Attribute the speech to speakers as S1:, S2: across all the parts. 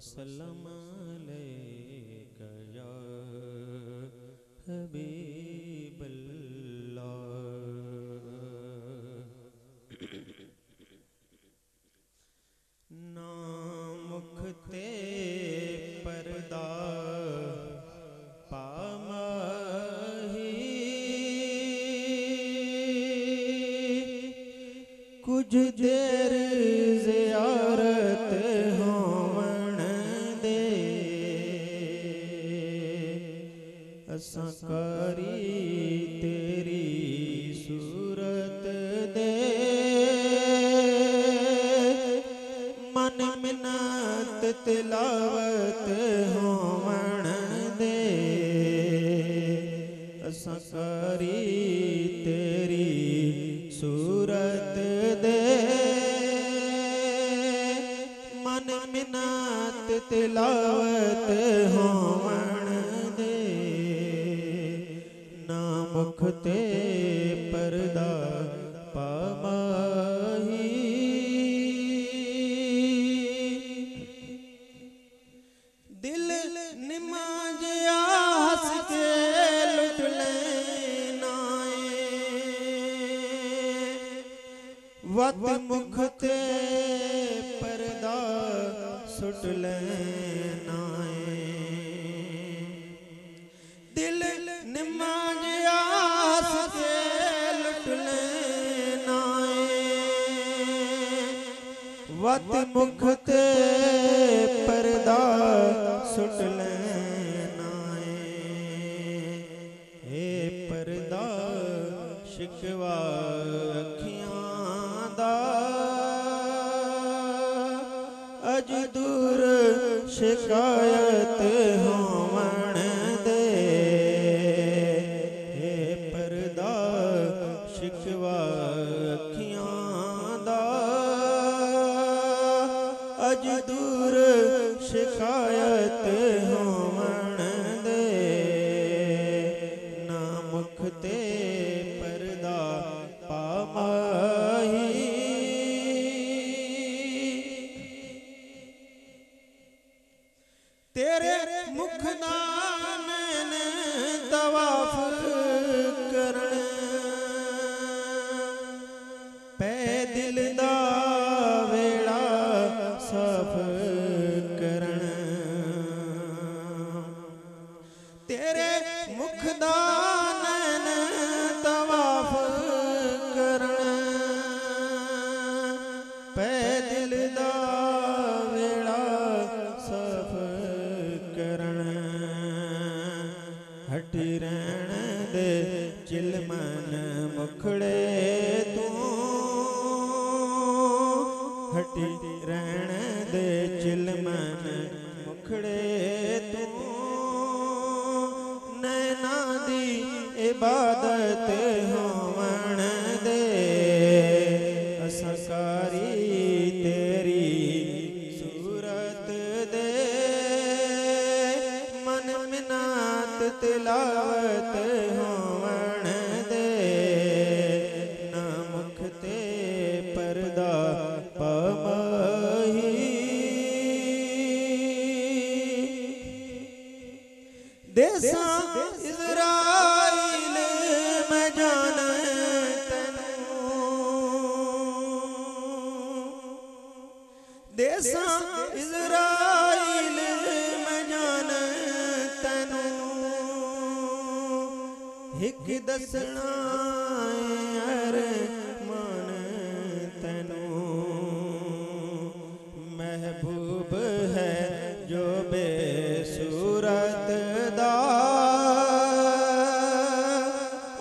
S1: वसल्लम अलैका या हबीबल्लाह। ना मुख ते पर्दा पामाही, कुछ देर ज़ियारत होवण दे, असां कारी तेरी सूरत दे, मन मिन्नत तिलावत होवण दे, असां कारी तेरी सूरत दे, मन मिन्नत तिलावत होवण दे। ना मुख ते पर्दा पामाही, दिल निमा जिया हस के लुट लेना वत मुख ते पर्दा सुट लेना, दिल निमा जिया हस के लुट लेना, वत मुख ते पर्दा सुट लेना। हे पर्दा शिकवा अखियां दा, अज दूर शिकायत होवण दे, हे पर्दा शिकवा अखियां दा, अज दूर शिकायत होवण दे। ना मुख ते पर्दा पामाही, तेरे मुख दा नैन तवाफ करन, पै दिल दा वेड़ा साफ करन, तेरे मुख दा नैन तवाफ करन, पै दिल दा वेड़ा साफ करन। हटी रहण दे चिलमन मुखड़े तू, हटी रहण दे चिलमन मुखड़े तू, नैना दी इबादत होवण दे, असां कारी तेरी सूरत दे, मन मिन्नत तिलावत होवण दे। ना मुख ते पर्दा पामाही, देसां इज़राइल मैं जाना तैनू, देसां इज़राइल मैं जाना तैनू, हिक दसना अरमान तैनू, महबूब है जो बेसूरत दा,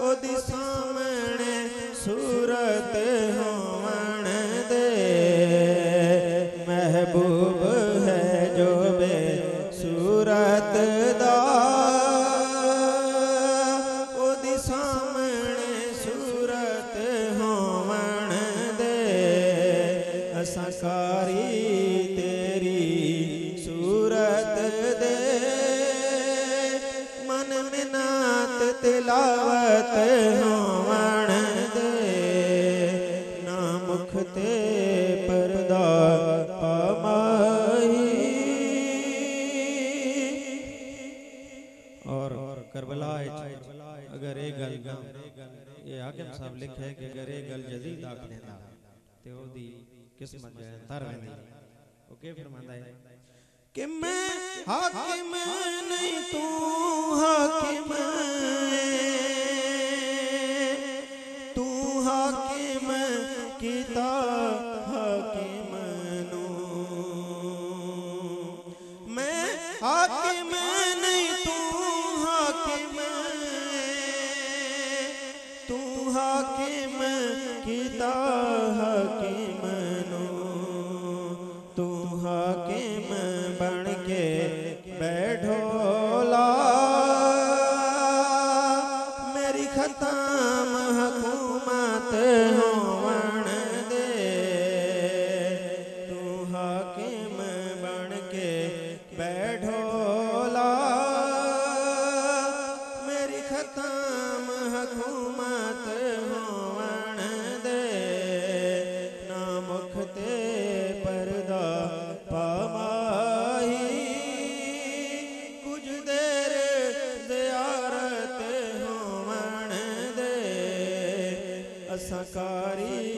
S1: ओदी सामने सूरत होवण दे, महबूब है जो बेसूरत दा, ओदी सामने सूरत होवण दे, असां कारी तेरी सूरत दे, मन मिन्नत तिलावत होवण दे। ना मुख ते पर्दा पामाही, और करबला अगर ये गल ये हाकिम साहब लिखे है कि अगर ये गल जदीद आख देंदा ते ओदी किस्मत जो है तर वेंदी। ओ के फरमांदा है कि मैं हाकिम नहीं तू हाकिम तू हाकिम कीता हाकिम नू मैं हाकिम नहीं तू हाकिम तू हाकिम कीता हाकिम नू तू हाकिम बन के बैठोला मेरी खत्म हुकूमत होवन दे तू हाकिम बन के बैठोला मेरी खत्म हुकूमत होवन दे ना मुख ते पर्दा पामाही कुछ देर ज़ियारत होवन दे असां कारी